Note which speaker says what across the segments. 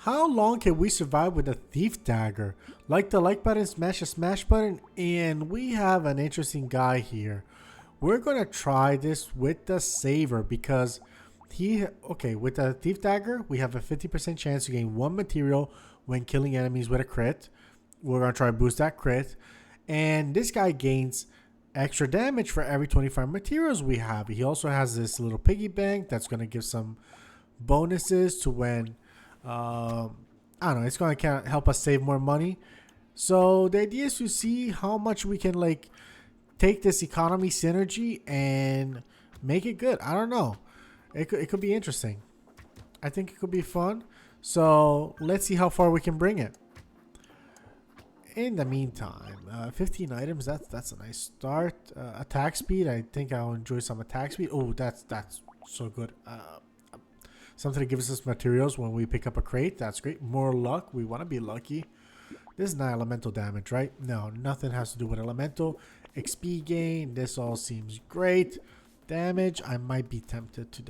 Speaker 1: How long can we survive with a thief dagger? Like the like button, smash the smash button, and we have an interesting guy here. We're gonna try this with the saver because with the thief dagger we have a 50% chance to gain one material when killing enemies with a crit. We're gonna try to boost that crit, and this guy gains extra damage for every 25 materials we have. He also has this little piggy bank that's gonna give some bonuses to when I don't know, it's going to help us save more money. So the idea is to see how much we can like take this economy synergy and make it good. I don't know. It could be interesting. I think it could be fun. So let's see how far we can bring it. In the meantime, 15 items. That's a nice start. Attack speed. I think I'll enjoy some attack speed. Oh, that's so good. Something that gives us materials when we pick up a crate. That's great. More luck. We want to be lucky. This is not elemental damage, right? No, nothing has to do with elemental. XP gain. This all seems great. Damage. I might be tempted to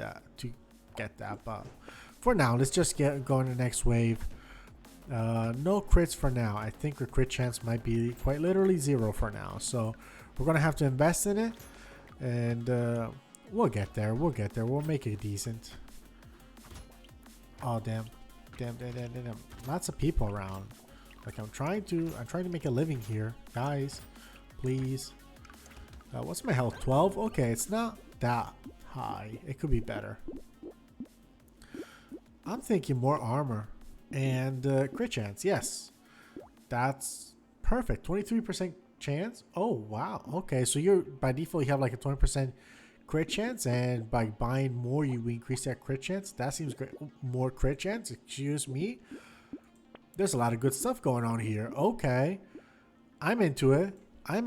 Speaker 1: get that, but for now, let's just go in the next wave. No crits for now. I think our crit chance might be quite literally 0 for now. So we're gonna have to invest in it, and we'll get there. We'll get there. We'll make it decent. Oh damn. Lots of people around. Like I'm trying to make a living here, guys. Please. What's my health? 12. Okay, it's not that high. It could be better. I'm thinking more armor and crit chance. Yes, that's perfect. 23% chance. Oh wow. Okay, so you're by default you have like a 20% crit chance, and by buying more you increase that crit chance. That seems great. More crit chance. Excuse me. There's a lot of good stuff going on here. Okay, I'm into it. I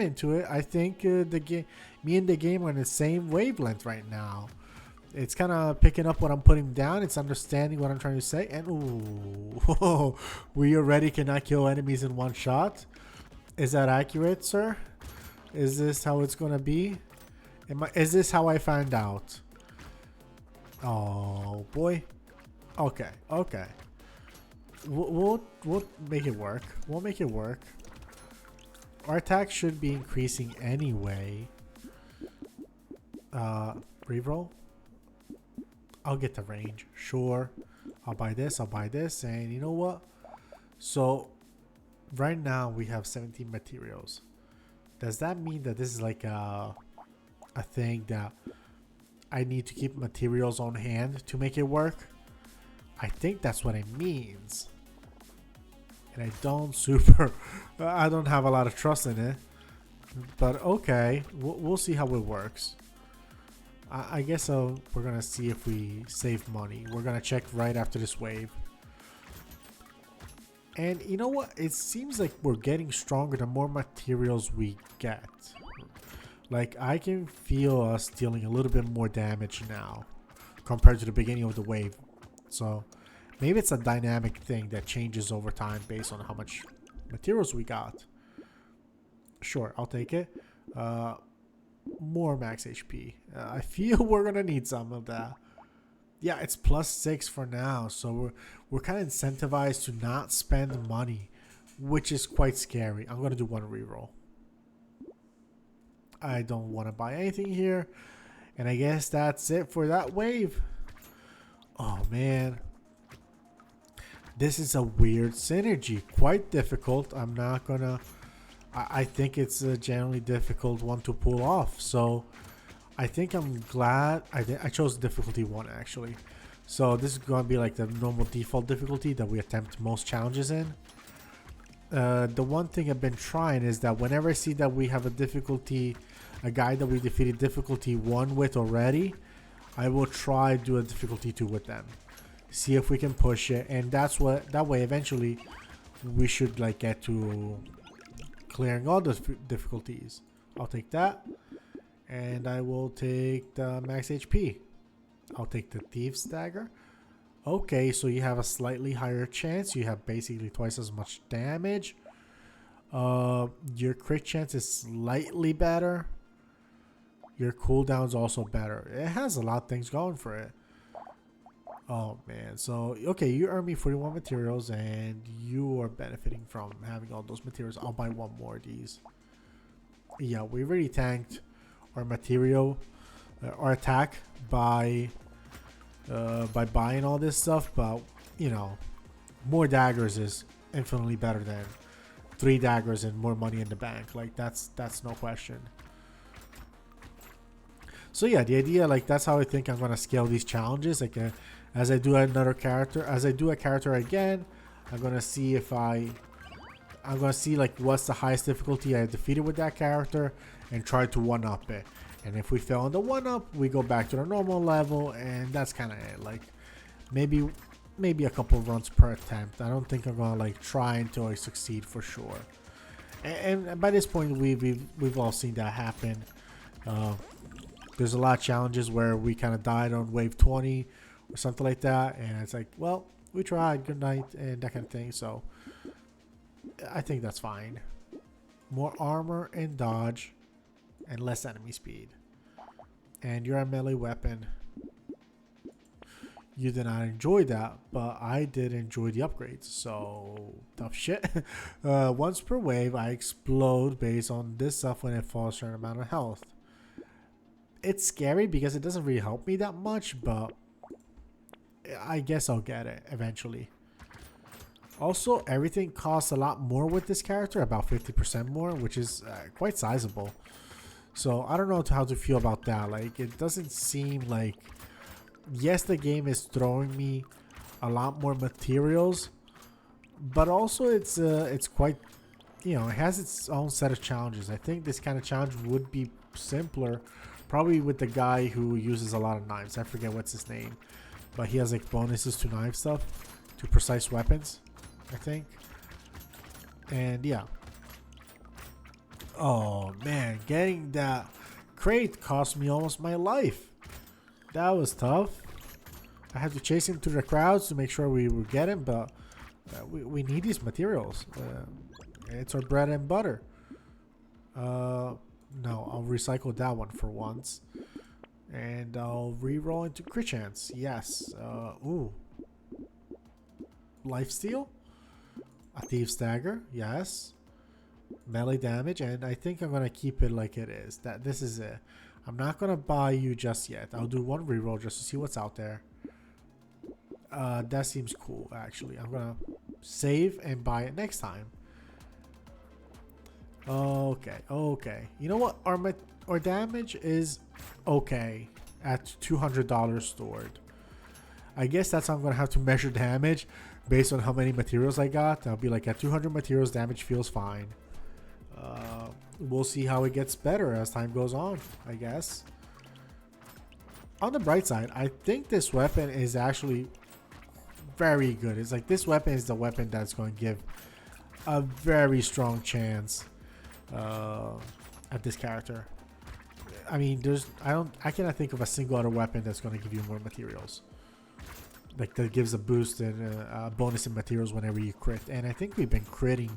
Speaker 1: think me and the game are on the same wavelength right now. It's kind of picking up what I'm putting down. It's understanding what I'm trying to say. And ooh, we already cannot kill enemies in one shot. Is that accurate, sir? Is this how it's gonna be? Is this how I find out? Oh boy. Okay. We'll make it work. We'll make it work. Our attack should be increasing anyway. Reroll. I'll get the range. Sure. I'll buy this. And you know what? So right now we have 17 materials. Does that mean that this is like a thing that I need to keep materials on hand to make it work? I think that's what it means. And I don't have a lot of trust in it. But okay, we'll see how it works. I guess we're gonna see if we save money. We're gonna check right after this wave. And you know what? It seems like we're getting stronger the more materials we get. Like I can feel us dealing a little bit more damage now compared to the beginning of the wave. So maybe it's a dynamic thing that changes over time based on how much materials we got. Sure, I'll take it. More max HP. I feel we're gonna need some of that. Yeah, it's +6 for now, so we're kind of incentivized to not spend money, which is quite scary. I'm gonna do one reroll. I don't want to buy anything here, and I guess that's it for that wave. Oh man, this is a weird synergy, quite difficult. I'm not gonna. I think it's a generally difficult one to pull off. So I think I'm glad I chose difficulty 1 actually. So this is going to be like the normal default difficulty that we attempt most challenges in. The one thing I've been trying is that whenever I see that we have a guy that we defeated difficulty 1 with already, I will try do a difficulty 2 with them. See if we can push it, and that way eventually we should like get to clearing all the difficulties. I'll take that, and I will take the max HP. I'll take the Thieves Dagger. Okay, so you have a slightly higher chance. You have basically twice as much damage. Your crit chance is slightly better. Your cooldown's also better. It has a lot of things going for it. Oh man, so okay, you earn me 41 materials and you are benefiting from having all those materials. I'll buy one more of these. Yeah, we already tanked our material, our attack by buying all this stuff, but you know, more daggers is infinitely better than 3 daggers and more money in the bank. Like that's no question. So yeah, the idea, like, that's how I think I'm gonna scale these challenges. Like, as I do another character, as I do a character again, I'm gonna see if I'm gonna see like what's the highest difficulty I defeated with that character, and try to one up it. And if we fail on the one up, we go back to the normal level, and that's kind of it. Like, maybe a couple runs per attempt. I don't think I'm gonna like try until I succeed for sure. And by this point, we've all seen that happen. There's a lot of challenges where we kind of died on wave 20 or something like that, and it's like, well, we tried, good night, and that kind of thing. So I think that's fine. More armor and dodge and less enemy speed. And you're a melee weapon. You did not enjoy that, but I did enjoy the upgrades. So tough shit. Once per wave, I explode based on this stuff when it falls a certain amount of health. It's scary because it doesn't really help me that much, but I guess I'll get it eventually. Also, everything costs a lot more with this character, about 50% more, which is quite sizable. So I don't know how to feel about that. Like, it doesn't seem like, yes, the game is throwing me a lot more materials, but also it's quite, you know, it has its own set of challenges. I think this kind of challenge would be simpler, probably with the guy who uses a lot of knives. I forget what's his name, but he has like bonuses to knife stuff, to precise weapons, I think. And yeah. Oh man, getting that crate cost me almost my life. That was tough. I had to chase him through the crowds to make sure we would get him, but we need these materials. It's our bread and butter. No, I'll recycle that one for once. And I'll re-roll into crit chance. Yes. Ooh. Lifesteal? A thief's dagger? Yes. Melee damage, and I think I'm gonna keep it like it is. This is it. I'm not gonna buy you just yet. I'll do one reroll just to see what's out there. That seems cool, actually. I'm gonna save and buy it next time. Okay. You know what? Our damage is okay at $200 stored. I guess that's how I'm gonna have to measure damage based on how many materials I got. I'll be like, at 200 materials, damage feels fine. We'll see how it gets better as time goes on, I guess. On the bright side, I think this weapon is actually very good. It's like, this weapon is the weapon that's going to give a very strong chance at this character. I mean, I cannot think of a single other weapon that's going to give you more materials. Like, that gives a boost and a bonus in materials whenever you crit. And I think we've been critting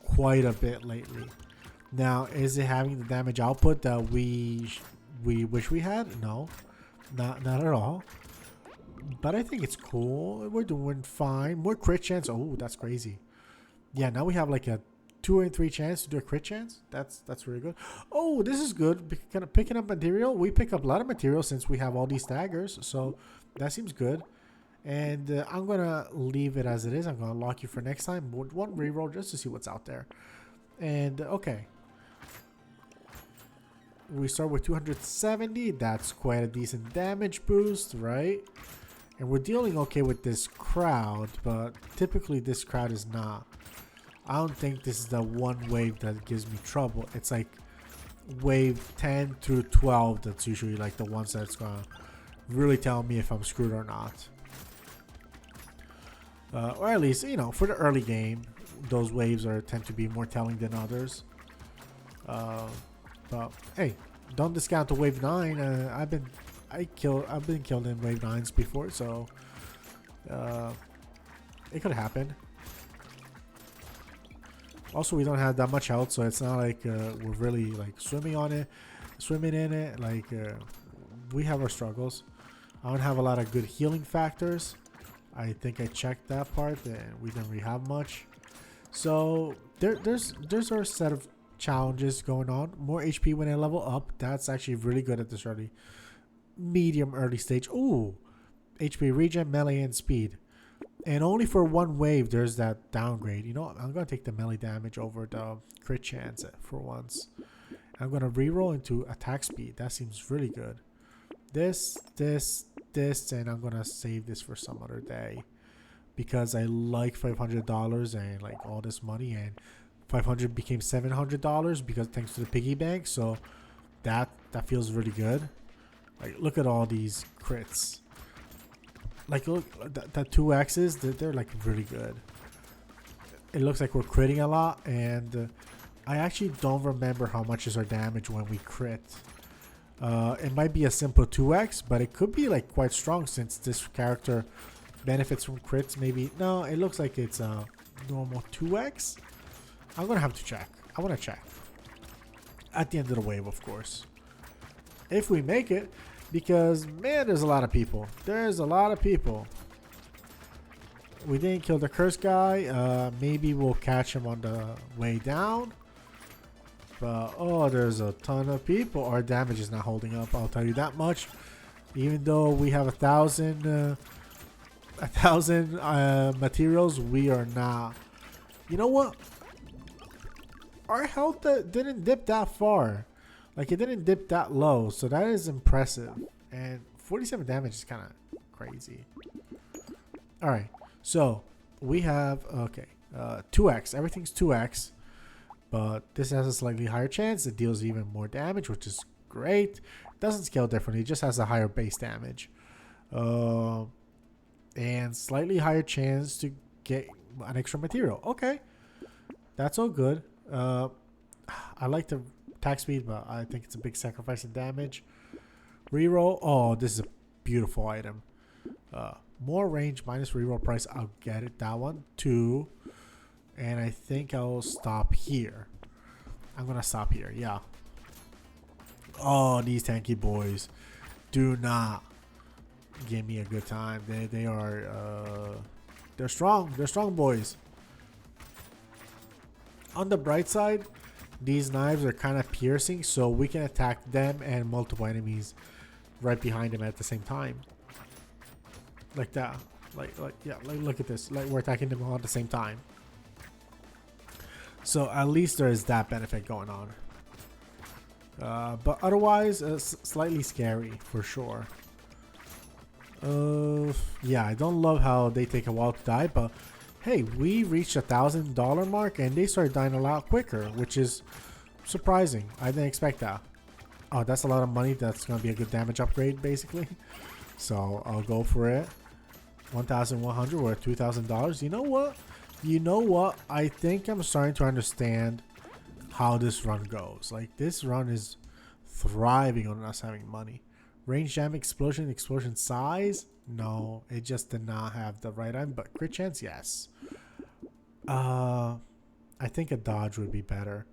Speaker 1: quite a bit lately. Now, is it having the damage output that we wish we had? No, not at all. But I think it's cool. We're doing fine. More crit chance. Oh, that's crazy. Yeah, now we have like a 2 and 3 chance to do a crit chance. That's really good. Oh, this is good. Kind of picking up material. We pick up a lot of material since we have all these daggers. So that seems good. And I'm going to leave it as it is. I'm going to lock you for next time. One reroll just to see what's out there. And okay. We start with 270. That's quite a decent damage boost, right? And we're dealing okay with this crowd, but typically this crowd is not. I don't think this is the one wave that gives me trouble. It's like wave 10 through 12 that's usually like the ones that's going to really tell me if I'm screwed or not. Or at least, you know, for the early game, those waves tend to be more telling than others. But hey, don't discount the wave 9. I've been killed in wave 9s before, so it could happen. Also, we don't have that much health, so it's not like we're really like swimming in it. Like we have our struggles. I don't have a lot of good healing factors. I think I checked that part and we didn't really have much. So there's our set of challenges going on. More HP when I level up. That's actually really good at this medium early stage. Ooh, HP regen, melee, and speed. And only for one wave there's that downgrade. You know what? I'm gonna take the melee damage over the crit chance for once. I'm gonna reroll into attack speed. That seems really good. This, and I'm gonna save this for some other day because I like $500 and like all this money, and 500 became $700 because thanks to the piggy bank. So that feels really good. Like look at all these crits. Like look, the 2x's, they're like really good. It looks like we're critting a lot, and I actually don't remember how much is our damage when we crit. It might be a simple 2x, but it could be like quite strong since this character benefits from crits. Maybe no, it looks like it's a normal 2x. I'm gonna have to check. I want to check at the end of the wave, of course, if we make it, because man, there's a lot of people. There's a lot of people. We didn't kill the curse guy. Maybe we'll catch him on the way down. But oh, there's a ton of people. Our damage is not holding up, I'll tell you that much. Even though we have 1,000 materials, we are not. You know what? Our health didn't dip that far. Like it didn't dip that low, so that is impressive. And 47 damage is kind of crazy. All right, so we have 2x. Everything's 2x. But this has a slightly higher chance. It deals even more damage, which is great. It doesn't scale differently. It just has a higher base damage. And slightly higher chance to get an extra material. Okay. That's all good. I like the attack speed, but I think it's a big sacrifice in damage. Reroll. Oh, this is a beautiful item. More range minus reroll price. I'll get it. That one. 2. And I think I'll stop here. I'm going to stop here. Yeah. Oh, these tanky boys do not give me a good time. They are, they're strong. They're strong boys. On the bright side, these knives are kind of piercing, so we can attack them and multiple enemies right behind them at the same time. Like that. Yeah, look at this. Like we're attacking them all at the same time. So at least there is that benefit going on. But otherwise, slightly scary for sure. Yeah, I don't love how they take a while to die, but hey, we reached $1,000 mark and they started dying a lot quicker, which is surprising. I didn't expect that. Oh, that's a lot of money. That's going to be a good damage upgrade, basically. So I'll go for it. 1,100 or $2,000. You know what? You know what? I think I'm starting to understand how this run goes. Like, this run is thriving on us having money. Range jam, explosion size? No, it just did not have the right item. But crit chance, yes. I think a dodge would be better.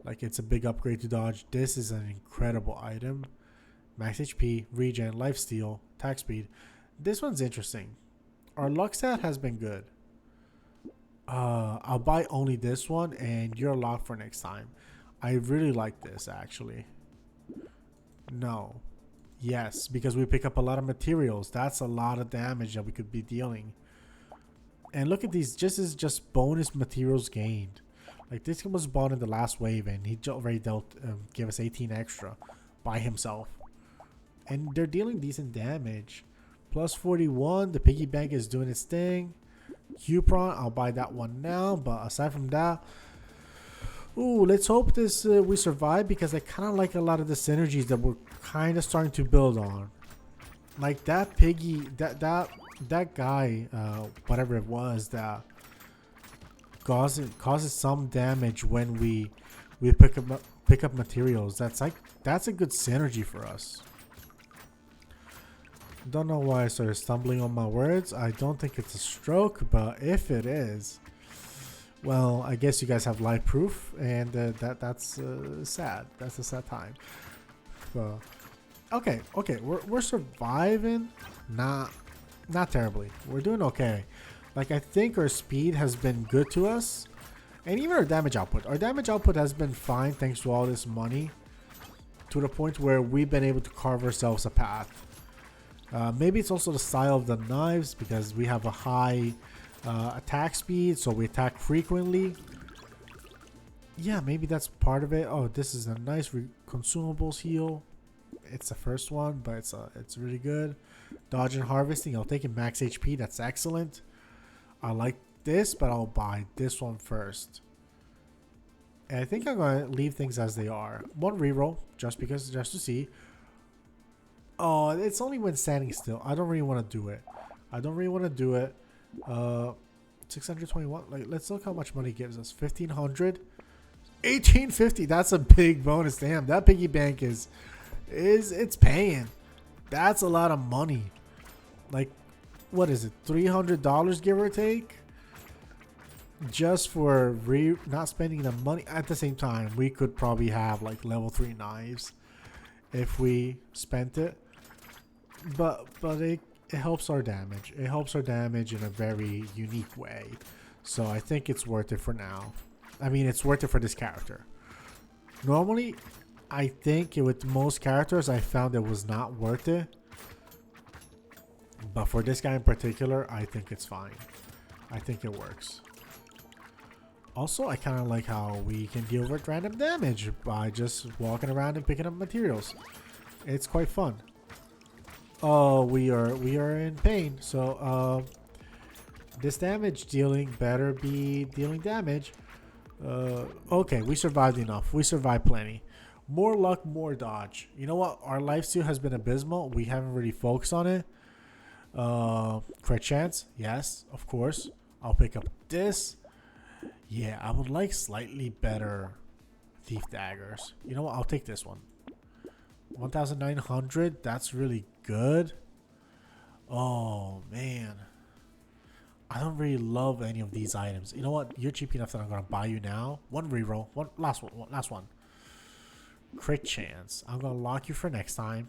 Speaker 1: Like, it's a big upgrade to dodge. This is an incredible item. Max HP, regen, lifesteal, attack speed. This one's interesting. Our luck stat has been good. I'll buy only this one and you're locked for next time. I really like this actually. No. Yes, because we pick up a lot of materials. That's a lot of damage that we could be dealing. And look at these. This is just bonus materials gained. Like this was bought in the last wave and he already gave us 18 extra by himself. And they're dealing decent damage. Plus 41. The piggy bank is doing its thing. Cupron, I'll buy that one now. But aside from that, ooh, let's hope this we survive, because I kind of like a lot of the synergies that we're kind of starting to build on. Like that piggy, that guy, whatever it was, that causes some damage when we pick up materials. That's a good synergy for us. Don't know why I started stumbling on my words. I don't think it's a stroke, but if it is, well, I guess you guys have live proof, and that's sad. That's a sad time. But Okay, okay, we're surviving. Not terribly. We're doing okay. Like, I think our speed has been good to us. And even our damage output. Our damage output has been fine thanks to all this money. To the point where we've been able to carve ourselves a path. Maybe it's also the style of the knives because we have a high attack speed, so we attack frequently. Yeah, maybe that's part of it. Oh, this is a nice consumables heal. It's the first one, but it's really good. Dodge and harvesting. I'll take it max HP. That's excellent. I like this, but I'll buy this one first. And I think I'm gonna leave things as they are. One reroll, just to see. Oh, it's only when standing still. I don't really want to do it. 621. Like, let's look how much money it gives us. 1,500. 1,850. That's a big bonus. Damn, that piggy bank is it's paying. That's a lot of money. Like, what is it? $300 give or take? Just for not spending the money. At the same time, we could probably have like level 3 knives if we spent it. But it helps our damage. It helps our damage in a very unique way. So I think it's worth it for now. I mean, it's worth it for this character. Normally, I think with most characters, I found it was not worth it. But for this guy in particular, I think it's fine. I think it works. Also, I kind of like how we can deal with random damage by just walking around and picking up materials. It's quite fun. Oh, we are in pain. So, this damage dealing better be dealing damage. Okay, we survived enough. We survived plenty. More luck, more dodge. You know what? Our lifesteal has been abysmal. We haven't really focused on it. Crit chance. Yes, of course. I'll pick up this. Yeah, I would like slightly better thief daggers. You know what? I'll take this one. 1,900. That's really good. Oh, man. I don't really love any of these items. You know what? You're cheap enough that I'm going to buy you now. One reroll. Last one. Crit chance. I'm going to lock you for next time.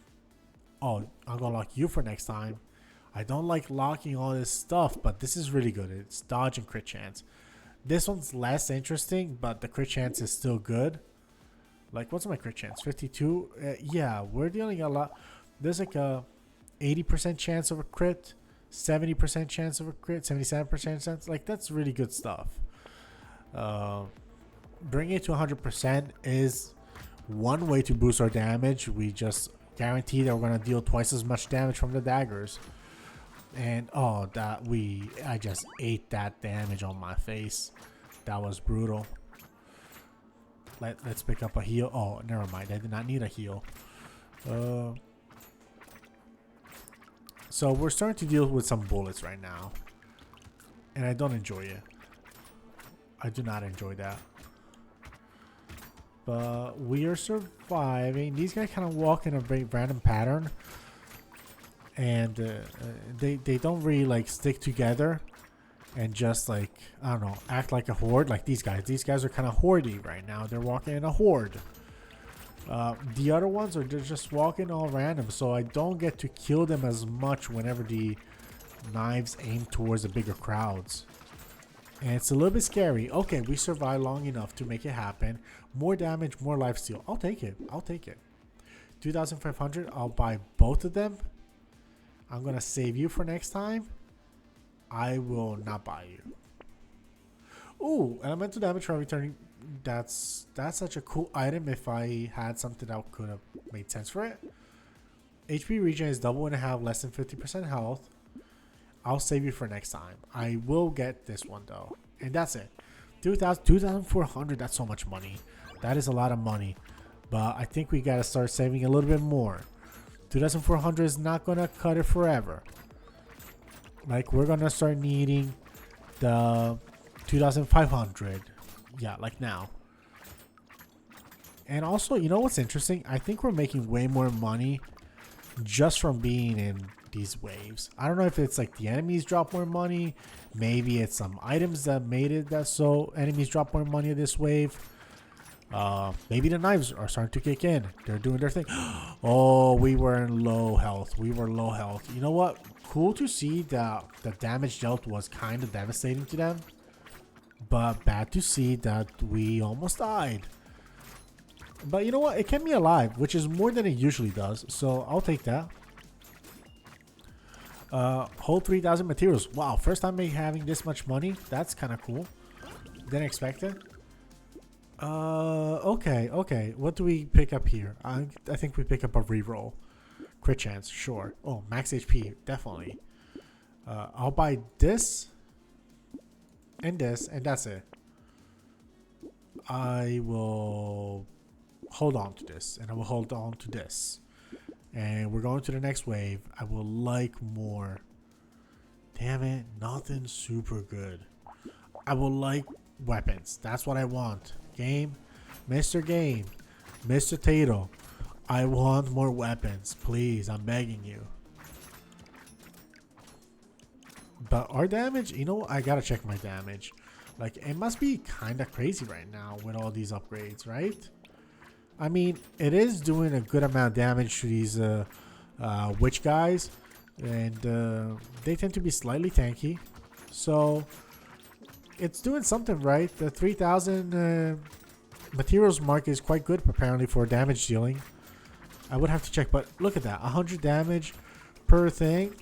Speaker 1: Oh, I'm going to lock you for next time. I don't like locking all this stuff, but this is really good. It's dodge and crit chance. This one's less interesting, but the crit chance is still good. Like, what's my crit chance? 52? Yeah, we're dealing a lot. There's like a 80% chance of a crit, 70% chance of a crit, 77% chance. Like, that's really good stuff. Bringing it to 100% is one way to boost our damage. We just guarantee that we're going to deal twice as much damage from the daggers. And oh, I just ate that damage on my face. That was brutal. Let's pick up a heal. Oh, never mind. I did not need a heal. So we're starting to deal with some bullets right now. And I don't enjoy it. I do not enjoy that. But we are surviving. These guys kind of walk in a very random pattern. And they don't really like stick together and just like, I don't know, act like a horde like these guys. These guys are kind of hordy right now. They're walking in a horde. The other ones are just walking all random, so I don't get to kill them as much whenever the knives aim towards the bigger crowds. And it's a little bit scary. Okay, we survived long enough to make it happen. More damage, more lifesteal. I'll take it. 2,500. I'll buy both of them. I'm going to save you for next time. I will not buy you. Ooh, elemental damage from returning. That's such a cool item if I had something that could have made sense for it. HP regen is double and a half, less than 50% health. I'll save you for next time. I will get this one though. And that's it. 2,400, that's so much money. That is a lot of money. But I think we got to start saving a little bit more. 2,400 is not going to cut it forever. Like, we're going to start needing the 2,500. Yeah, like now. And also, you know what's interesting? I think we're making way more money just from being in these waves. I don't know if it's like the enemies drop more money. Maybe it's some items that made it that so enemies drop more money this wave. Maybe the knives are starting to kick in. They're doing their thing. Oh, we were in low health. We were low health. You know what? Cool to see that the damage dealt was kind of devastating to them. But bad to see that we almost died. But you know what? It kept me alive, which is more than it usually does. So I'll take that. Hold 3,000 materials. Wow, first time having this much money. That's kind of cool. Didn't expect it. Okay. What do we pick up here? I think we pick up a reroll. Crit chance, sure. Oh, max HP, definitely. I'll buy this and this, and that's it. I will hold on to this, and I will hold on to this. And we're going to the next wave. I will like more. Damn it, nothing super good. I will like weapons. That's what I want. Game, Mr. Game, Mr. Tato. I want more weapons, please. I'm begging you. But our damage, you know, I gotta check my damage. Like, it must be kind of crazy right now with all these upgrades, right? I mean, it is doing a good amount of damage to these witch guys, and they tend to be slightly tanky, so it's doing something right. The 3,000 materials mark is quite good apparently for damage dealing. I would have to check, but look at that, 100 damage per thing.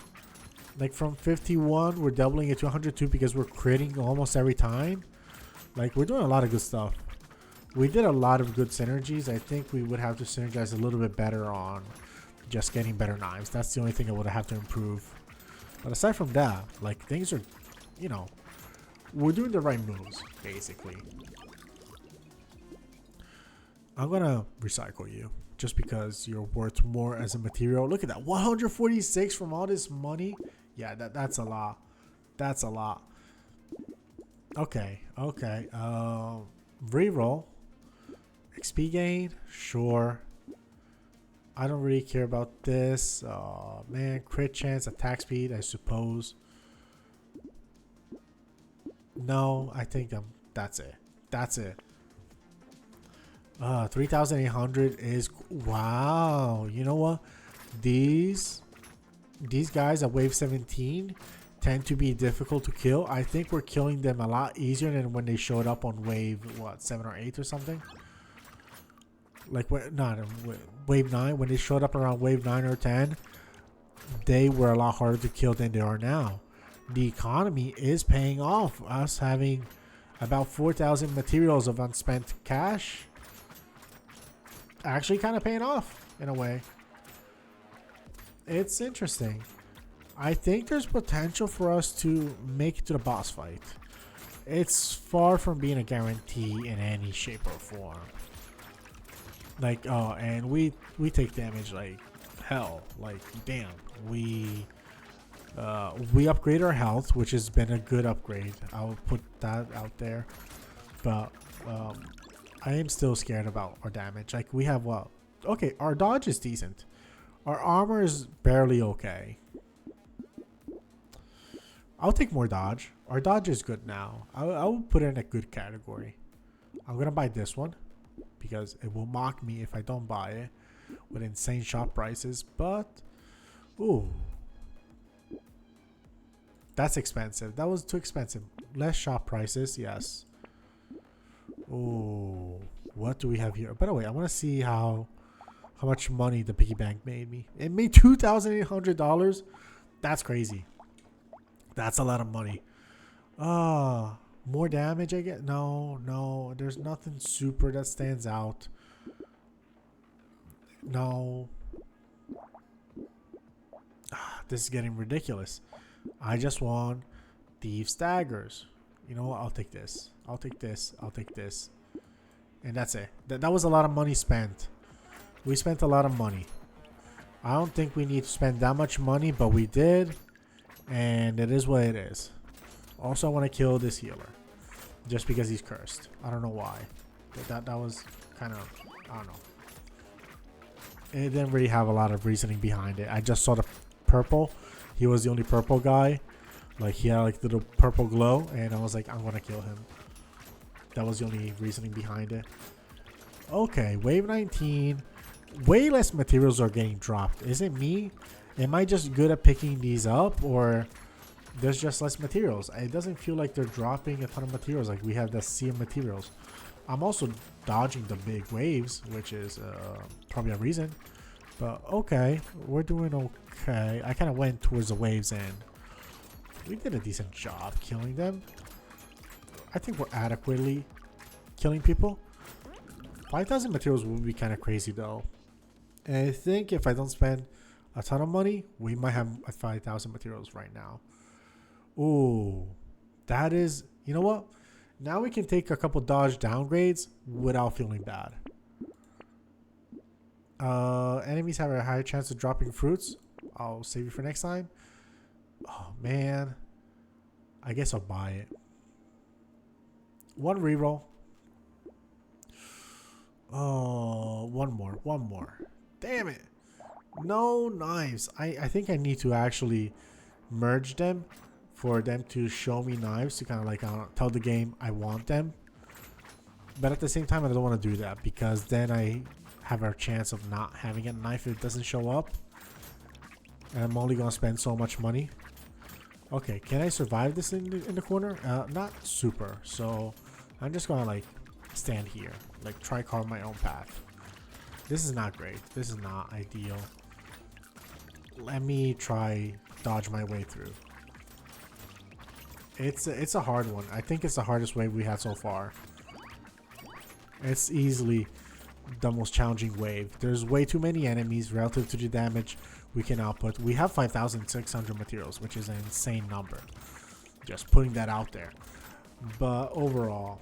Speaker 1: Like from 51, we're doubling it to 102 because we're critting almost every time. Like, we're doing a lot of good stuff. We did a lot of good synergies. I think we would have to synergize a little bit better on just getting better knives. That's the only thing I would have to improve. But aside from that, like, things are, you know, we're doing the right moves, basically. I'm gonna recycle you just because you're worth more as a material. Look at that, 146 from all this money. Yeah, that's a lot. That's a lot. Okay. Reroll. XP gain, sure. I don't really care about this. Oh man, crit chance, attack speed, I suppose. No, I think that's it. That's it. 3,800 is wow. You know what? These guys at wave 17 tend to be difficult to kill. I think we're killing them a lot easier than when they showed up on wave 7 or 8 or something. Like not wave 9, when they showed up around wave 9 or 10, they were a lot harder to kill than they are now. The economy is paying off. Us having about 4,000 materials of unspent cash actually kind of paying off in a way. It's interesting. I think there's potential for us to make it to the boss fight. It's far from being a guarantee in any shape or form. Like, oh, and we take damage like hell. Like, damn. We upgrade our health, which has been a good upgrade. I'll put that out there. But I am still scared about our damage. Like, we have what? Okay, our dodge is decent. Our armor is barely okay. I'll take more dodge. Our dodge is good now. I'll put it in a good category. I'm gonna buy this one because it will mock me if I don't buy it with insane shop prices. But ooh, that's expensive. That was too expensive. Less shop prices, yes. Ooh, what do we have here? By the way, I want to see how much money the piggy bank made me. It made $2,800. That's crazy. That's a lot of money. More damage I get? No. There's nothing super that stands out. No. This is getting ridiculous. I just want Thieves Daggers. You know what? I'll take this. I'll take this. I'll take this. And that's it. That was a lot of money spent. We spent a lot of money. I don't think we need to spend that much money, but we did. And it is what it is. Also, I want to kill this healer. Just because he's cursed. I don't know why. That was kind of, I don't know. It didn't really have a lot of reasoning behind it. I just saw the purple. He was the only purple guy. Like, he had like little purple glow. And I was like, I'm going to kill him. That was the only reasoning behind it. Okay, wave 19. Way less materials are getting dropped. Is it me? Am I just good at picking these up, or there's just less materials? It doesn't feel like they're dropping a ton of materials. Like we have the sea of materials. I'm also dodging the big waves, which is probably a reason. But okay, we're doing okay. I kind of went towards the waves and we did a decent job killing them. I think we're adequately killing people. 5,000 materials would be kind of crazy though. And I think if I don't spend a ton of money, we might have 5,000 materials right now. Ooh, that is, you know what? Now we can take a couple dodge downgrades without feeling bad. Enemies have a higher chance of dropping fruits. I'll save it for next time. Oh man, I guess I'll buy it. One reroll. Oh, one more. Damn it. No knives. I think I need to actually merge them for them to show me knives to kind of like tell the game I want them. But at the same time, I don't want to do that because then I have a chance of not having a knife if it doesn't show up. And I'm only going to spend so much money. Okay, can I survive this in the corner? Not super. So I'm just going to like stand here. Like try carve my own path. This is not great. This is not ideal. Let me try dodge my way through. It's a hard one. I think it's the hardest wave we had so far. It's easily the most challenging wave. There's way too many enemies relative to the damage we can output. We have 5,600 materials, which is an insane number. Just putting that out there. But overall,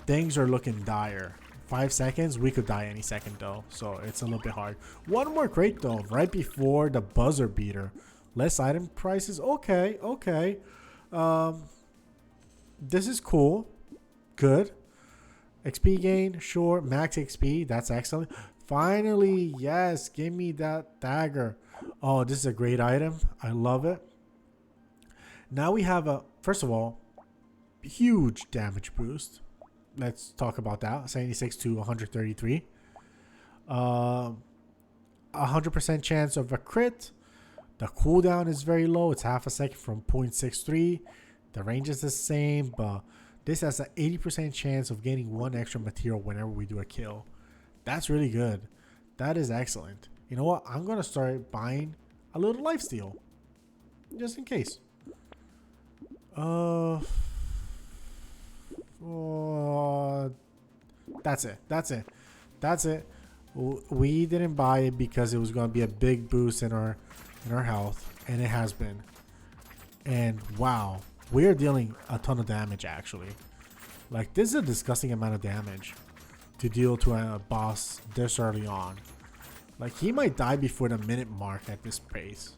Speaker 1: things are looking dire. 5 seconds, we could die any second though, so it's a little bit hard. One more crate though, right before the buzzer beater. Less item prices. Okay. This is cool. Good. XP gain, sure. Max XP, that's excellent. Finally, yes, give me that dagger. Oh, this is a great item. I love it. Now we have a, first of all, huge damage boost. Let's talk about that. 76 to 133. 100% chance of a crit. The cooldown is very low. It's half a second from 0.63. The range is the same, but this has an 80% chance of getting one extra material whenever we do a kill. That's really good. That is excellent. You know what? I'm going to start buying a little lifesteal. Just in case. That's it. We didn't buy it because it was going to be a big boost in our health, and it has been. And wow, we are dealing a ton of damage actually. Like this is a disgusting amount of damage to deal to a boss this early on. Like he might die before the minute mark at this pace.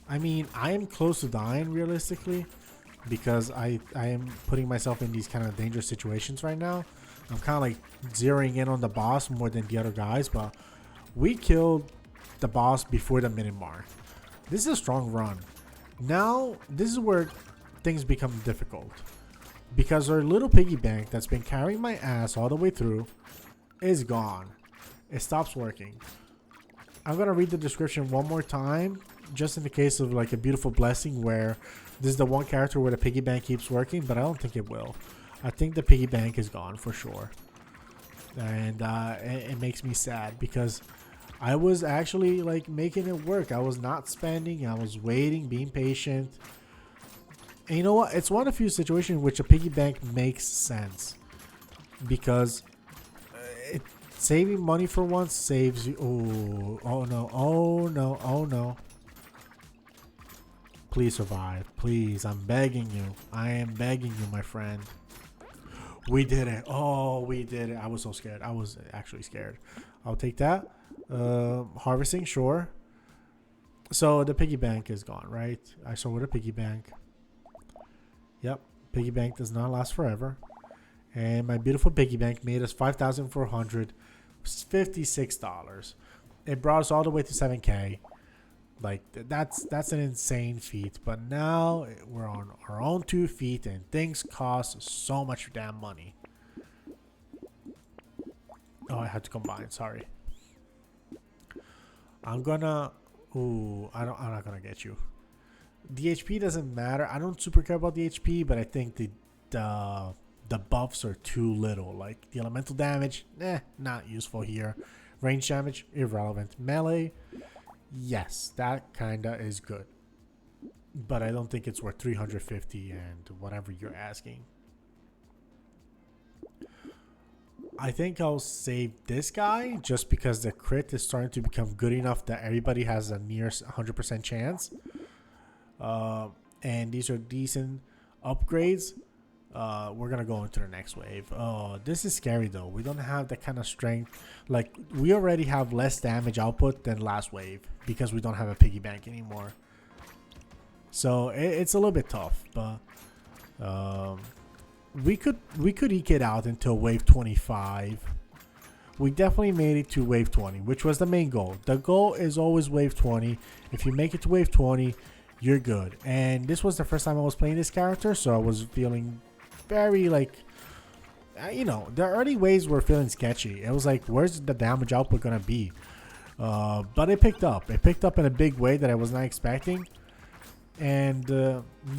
Speaker 1: I mean, I am close to dying realistically because I am putting myself in these kind of dangerous situations right now. I'm kind of like zeroing in on the boss more than the other guys, but we killed the boss before the minute mark. This is a strong run. Now, this is where things become difficult because our little piggy bank that's been carrying my ass all the way through is gone. It stops working. I'm going to read the description one more time just in the case of like a beautiful blessing where this is the one character where the piggy bank keeps working, but I don't think it will. I think the piggy bank is gone for sure. And it makes me sad because I was actually like making it work. I was not spending. I was waiting, being patient. And you know what? It's one of the few situations in which a piggy bank makes sense because saving money for once saves you. Oh no. Please survive. Please. I'm begging you. I am begging you, my friend. We did it. Oh, we did it. I was so scared. I was actually scared. I'll take that. Harvesting, sure. So the piggy bank is gone, right? I saw with a piggy bank. Yep. Piggy bank does not last forever. And my beautiful piggy bank made us $5,456. It brought us all the way to 7K. Like that's an insane feat. But now we're on our own 2 feet, and things cost so much damn money. Oh, I had to combine. Sorry. I'm gonna. Ooh, I'm not gonna get you. The HP doesn't matter. I don't super care about the HP, but I think the buffs are too little. Like the elemental damage, not useful here. Range damage, irrelevant. Melee, yes, that kinda is good, but I don't think it's worth 350 and whatever you're asking. I think I'll save this guy just because the crit is starting to become good enough that everybody has a near 100% chance. And these are decent upgrades. We're gonna go into the next wave. Oh, this is scary though. We don't have that kind of strength. Like, we already have less damage output than last wave because we don't have a piggy bank anymore. So it's a little bit tough, but we could eke it out until wave 25. We definitely made it to wave 20, which was the main goal. The goal is always wave 20. If you make it to wave 20, you're good. And this was the first time I was playing this character, so I was feeling very like, the early waves were feeling sketchy. It was like, where's the damage output gonna be? But it picked up. It picked up in a big way that I was not expecting. And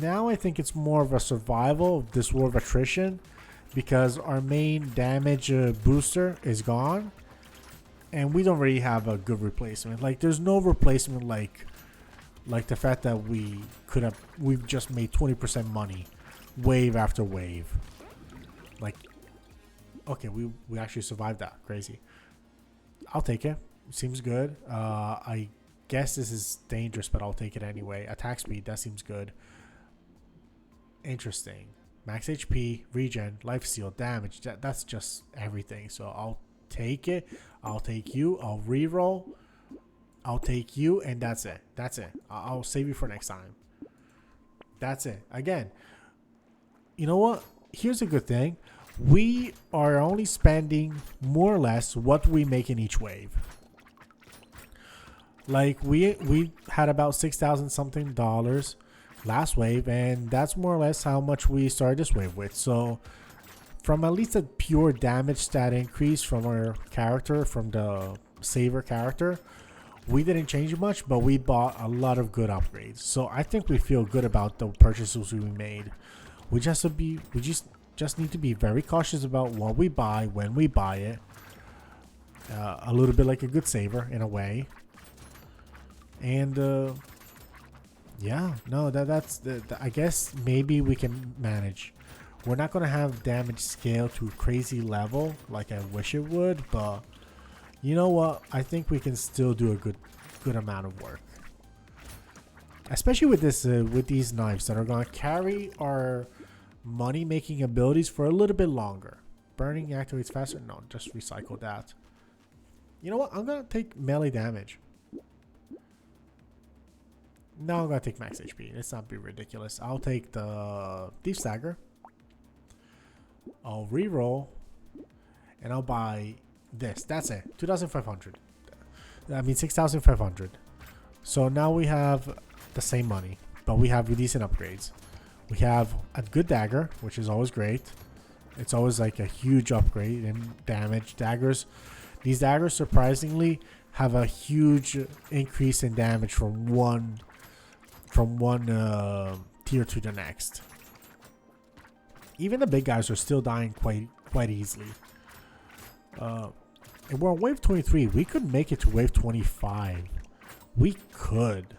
Speaker 1: now I think it's more of a survival of this war of attrition, because our main damage booster is gone, and we don't really have a good replacement. Like, there's no replacement like the fact that we've just made 20% money wave after wave. Like, okay, we actually survived that. Crazy. I'll take it. Seems good. I guess this is dangerous, but I'll take it anyway. Attack speed, that seems good. Interesting. Max HP, regen, life steal, damage. That's just everything. So I'll take it. I'll take you. I'll reroll. I'll take you, and that's it. That's it. I'll save you for next time. That's it. Again, you know what? Here's a good thing. We are only spending more or less what we make in each wave. Like, we had about $6,000 something last wave, and that's more or less how much we started this wave with. So from at least a pure damage stat increase from our character, from the saver character, we didn't change much, but we bought a lot of good upgrades. So I think we feel good about the purchases we made. We just need to be very cautious about what we buy, when we buy it. A little bit like a good saver in a way. And yeah, no, that's I guess maybe we can manage. We're not gonna have damage scale to a crazy level like I wish it would, but you know what? I think we can still do a good amount of work, especially with this with these knives that are gonna carry our money making abilities for a little bit longer. Burning activates faster. No, just recycle that. You know what? I'm gonna take melee damage. No, I'm gonna take max HP. Let's not be ridiculous. I'll take the Thief's Dagger. I'll reroll, and I'll buy this. That's it. 2,500. I mean 6,500. So now we have the same money, but we have decent upgrades. We have a good dagger, which is always great. It's always like a huge upgrade in damage. Daggers, these daggers surprisingly have a huge increase in damage from one tier to the next. Even the big guys are still dying quite easily. And we're on wave 23. We could make it to wave 25. We could.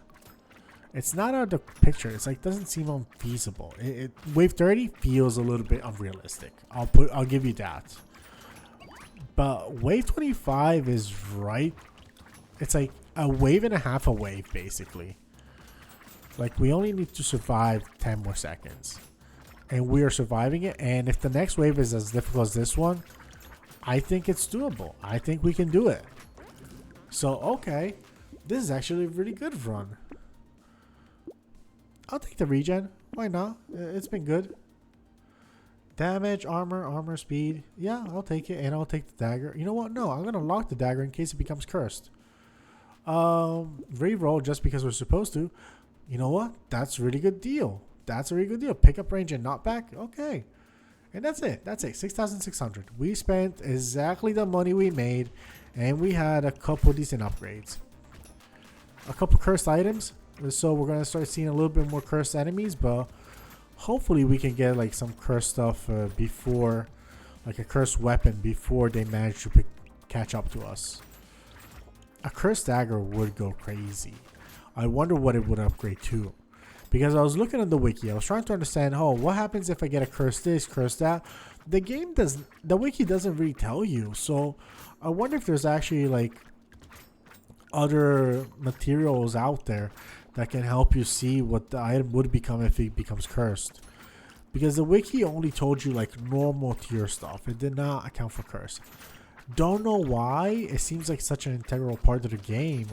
Speaker 1: It's not out of the picture. It's like, doesn't seem unfeasible. Wave 30 feels a little bit unrealistic. I'll give you that. But wave 25 is right. It's like a wave and a half a wave basically. Like, we only need to survive 10 more seconds. And we are surviving it. And if the next wave is as difficult as this one, I think it's doable. I think we can do it. So, okay. This is actually a really good run. I'll take the regen. Why not? It's been good. Damage, armor, speed. Yeah, I'll take it. And I'll take the dagger. You know what? No, I'm going to lock the dagger in case it becomes cursed. Re-roll just because we're supposed to. You know what? That's a really good deal. That's a really good deal. Pick up range and knockback. Okay. And that's it. That's it. 6,600. We spent exactly the money we made, and we had a couple decent upgrades. A couple cursed items. So we're gonna start seeing a little bit more cursed enemies, but hopefully we can get like some cursed stuff before, like a cursed weapon before they manage to catch up to us. A cursed dagger would go crazy. I wonder what it would upgrade to. Because I was looking at the wiki, I was trying to understand, oh, what happens if I get a curse this, curse that? The wiki doesn't really tell you. So I wonder if there's actually like other materials out there that can help you see what the item would become if it becomes cursed. Because the wiki only told you like normal tier stuff. It did not account for curse. Don't know why. It seems like such an integral part of the game.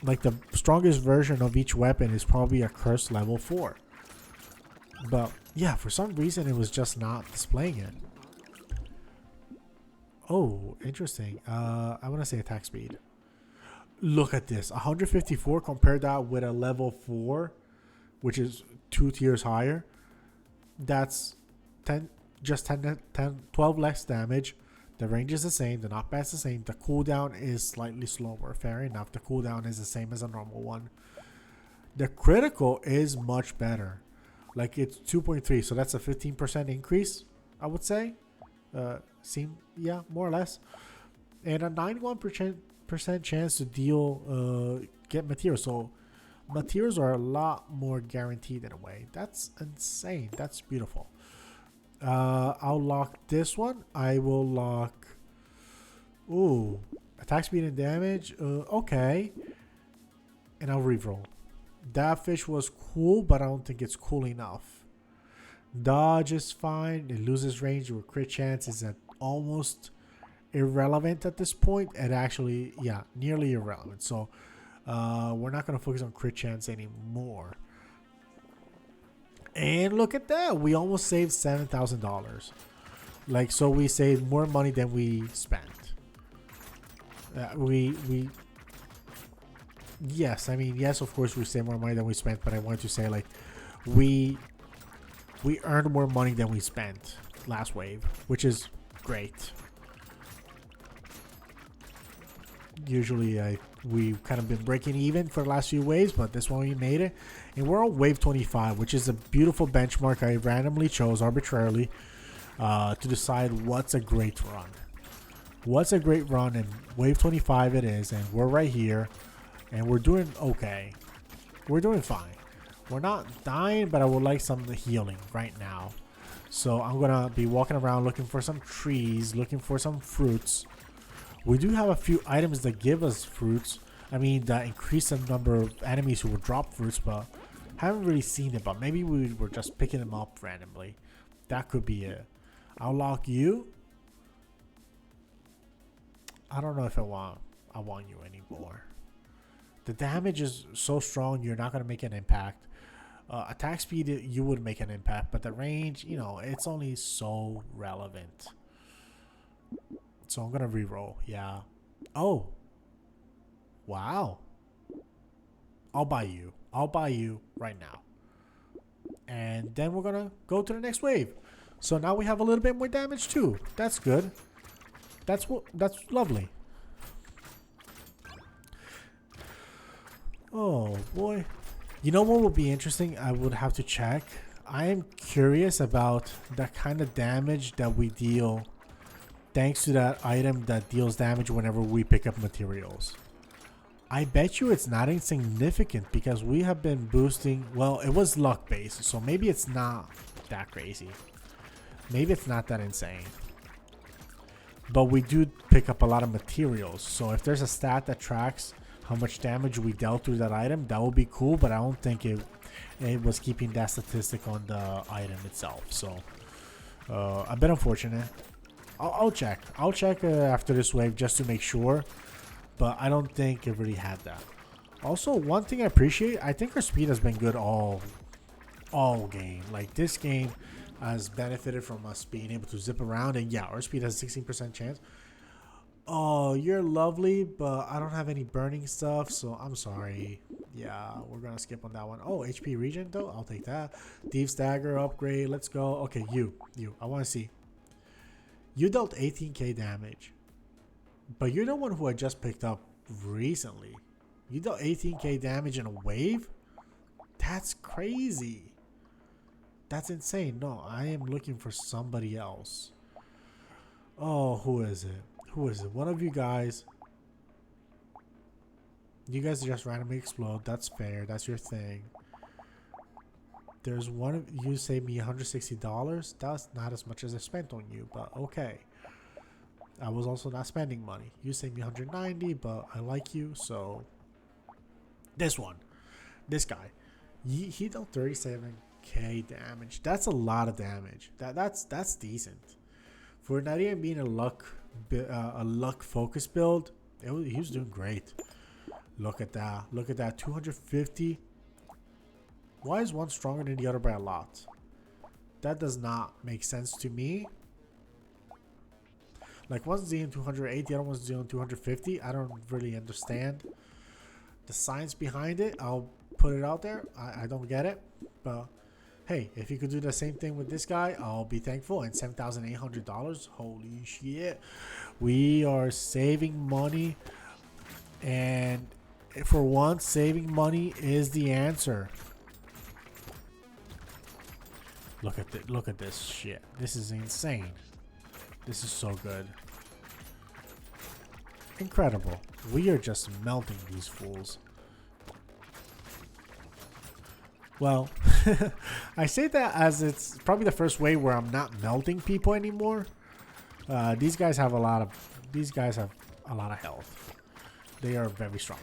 Speaker 1: Like the strongest version of each weapon is probably a curse level 4. But yeah, for some reason it was just not displaying it. Oh, interesting. I want to say attack speed. Look at this. 154, compare that with a level 4, which is 2 tiers higher. That's 12 less damage. The range is the same, the knockback is the same, the cooldown is slightly slower. Fair enough, the cooldown is the same as a normal one. The critical is much better. Like it's 2.3, so that's a 15% increase, I would say. Yeah, more or less. And a 91% chance to get materials. So materials are a lot more guaranteed in a way. That's insane. That's beautiful. I'll lock this one. I will lock. Ooh, attack speed and damage. Okay. And I'll reroll. That fish was cool, but I don't think it's cool enough. Dodge is fine. It loses range with crit chance is at almost irrelevant at this point. And actually, yeah, nearly irrelevant. So, we're not gonna focus on crit chance anymore. And look at that. We almost saved $7,000. Like, so we saved more money than we spent. Yes, I mean, yes, of course we saved more money than we spent, but I want to say, like, we earned more money than we spent last wave, which is great. Usually we've kind of been breaking even for the last few waves, but this one we made it. And we're on wave 25, which is a beautiful benchmark I randomly chose arbitrarily to decide what's a great run. What's a great run, and wave 25 it is, and we're right here, and we're doing okay. We're doing fine. We're not dying, but I would like some healing right now. So I'm going to be walking around looking for some trees, looking for some fruits. We do have a few items that give us fruits. I mean, that increase the number of enemies who will drop fruits, but haven't really seen it. But maybe we were just picking them up randomly. That could be it. I'll lock you. I don't know if I want you anymore. The damage is so strong, you're not going to make an impact. Attack speed, you would make an impact, but the range, you know, it's only so relevant. So I'm gonna re-roll. Yeah. Oh. Wow. I'll buy you. I'll buy you right now. And then we're gonna go to the next wave. So now we have a little bit more damage too. That's good. That's lovely. Oh boy. You know what would be interesting? I would have to check. I am curious about the kind of damage that we deal thanks to that item that deals damage whenever we pick up materials. I bet you it's not insignificant because we have been boosting. Well, it was luck based, so maybe it's not that crazy. Maybe it's not that insane. But we do pick up a lot of materials, so if there's a stat that tracks how much damage we dealt through that item, that would be cool, but I don't think it was keeping that statistic on the item itself. So a bit unfortunate. I'll check. I'll check after this wave just to make sure, but I don't think it really had that. Also, one thing I appreciate, I think our speed has been good all game. Like, this game has benefited from us being able to zip around, and yeah, our speed has a 16% chance. Oh, you're lovely, but I don't have any burning stuff, so I'm sorry. Yeah, we're gonna skip on that one. Oh, HP regen though, I'll take that. Thief's dagger upgrade, let's go. Okay, you. I want to see. You dealt 18k damage, but you're the one who I just picked up recently. You dealt 18k damage in a wave? That's crazy. That's insane. No, I am looking for somebody else. Oh, who is it? Who is it? One of you guys. You guys just randomly explode. That's fair. That's your thing. There's one of you saved me $160. That's not as much as I spent on you, but okay. I was also not spending money. You saved me 190, but I like you, so this one. This guy. He dealt 37k damage. That's a lot of damage. That's decent. For not even being a luck focus build, he was doing great. Look at that. Look at that. 250. Why is one stronger than the other by a lot? That does not make sense to me. Like one's doing 208, the other one's doing 250. I don't really understand the science behind it. I'll put it out there. I don't get it. But hey, if you could do the same thing with this guy, I'll be thankful. And $7,800. Holy shit. We are saving money. And for once, saving money is the answer. Look at this shit. This is insane. This is so good. Incredible. We are just melting these fools. Well, I say that as it's probably the first way where I'm not melting people anymore. These guys have a lot of health. They are very strong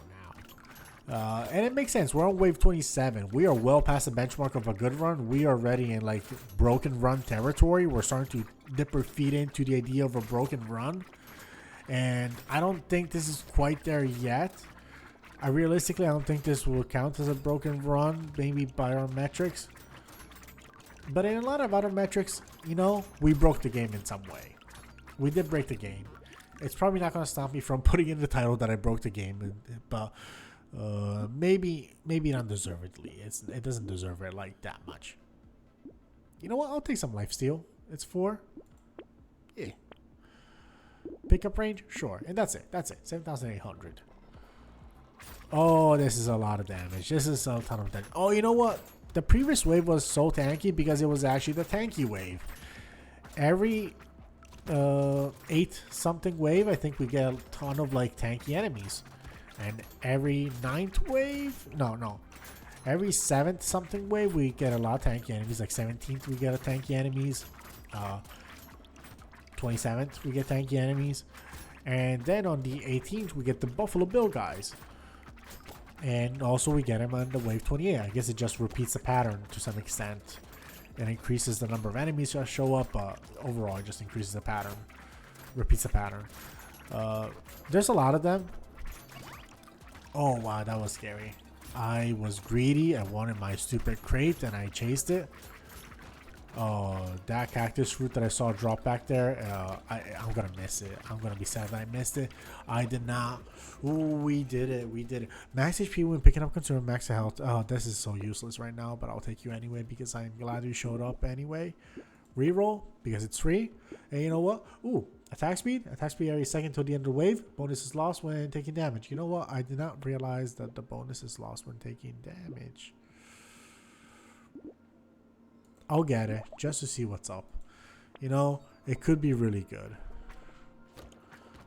Speaker 1: now. And it makes sense. We're on wave 27. We are well past the benchmark of a good run. We are already in like broken run territory. We're starting to dip our feet into the idea of a broken run. And I don't think this is quite there yet. I don't think this will count as a broken run, maybe by our metrics. But in a lot of other metrics, you know, we broke the game in some way. We did break the game. It's probably not going to stop me from putting in the title that I broke the game, but maybe not deservedly. It doesn't deserve it like that much. You know what? I'll take some lifesteal. It's 4. Yeah. Pickup range? Sure. And that's it. 7,800. Oh, this is a lot of damage. This is a ton of damage. Oh, you know what? The previous wave was so tanky because it was actually the tanky wave. Every 8 something wave, I think we get a ton of like tanky enemies. And every 9th wave, every 7th something wave, we get a lot of tanky enemies. Like 17th, we get a tanky enemies. 27th, we get tanky enemies. And then on the 18th, we get the Buffalo Bill guys. And also we get them on the wave 28. I guess it just repeats the pattern to some extent. And increases the number of enemies that show up. But overall, it just increases the pattern. Repeats the pattern. There's a lot of them. Oh wow, that was scary. I was greedy. I wanted my stupid crate and I chased it. Oh, that cactus fruit that I saw drop back there, I'm gonna miss it. I'm gonna be sad that I missed it. I did not. Ooh, we did it. Max HP when picking up consumer, max health. Oh, this is so useless right now, but I'll take you anyway because I'm glad you showed up anyway. Reroll because it's free. And you know what? Ooh, attack speed. Attack speed area second till the end of the wave. Bonus is lost when taking damage. You know what? I did not realize that the bonus is lost when taking damage. I'll get it just to see what's up. You know, it could be really good.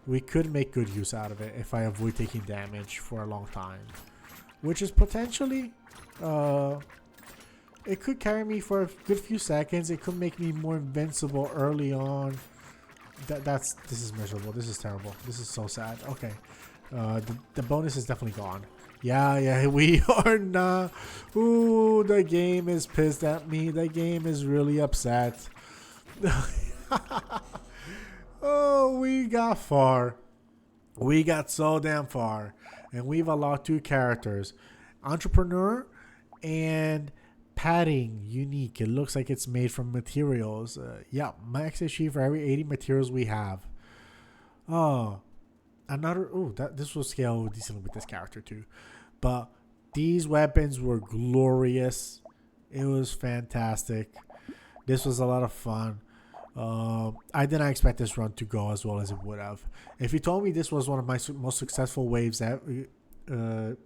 Speaker 1: We could make good use out of it if I avoid taking damage for a long time. Which is potentially... it could carry me for a good few seconds. It could make me more invincible early on. This is miserable. This is terrible. This is so sad. Okay. The bonus is definitely gone. Yeah, we are not. Ooh, the game is pissed at me. The game is really upset. Oh, we got far. We got so damn far. And we've unlocked 2 characters. Entrepreneur and padding. Unique. It looks like it's made from materials. Yeah, max HP for every 80 materials we have. Oh. another. Oh, that this will scale decently with this character too. But these weapons were glorious. It was fantastic. This was a lot of fun. I did not expect this run to go as well as it would have. If you told me this was one of my most successful waves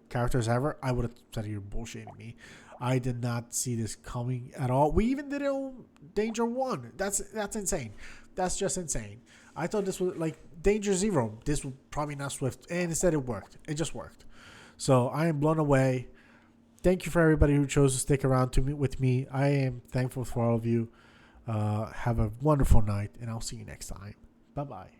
Speaker 1: characters ever, I would have said you're bullshitting me. I did not see this coming at all. We even did it on Danger 1. That's insane. That's just insane. I thought this was like Danger 0. This would probably not Swift. And instead it worked. It just worked. So I am blown away. Thank you for everybody who chose to stick around with me. I am thankful for all of you. Have a wonderful night, and I'll see you next time. Bye-bye.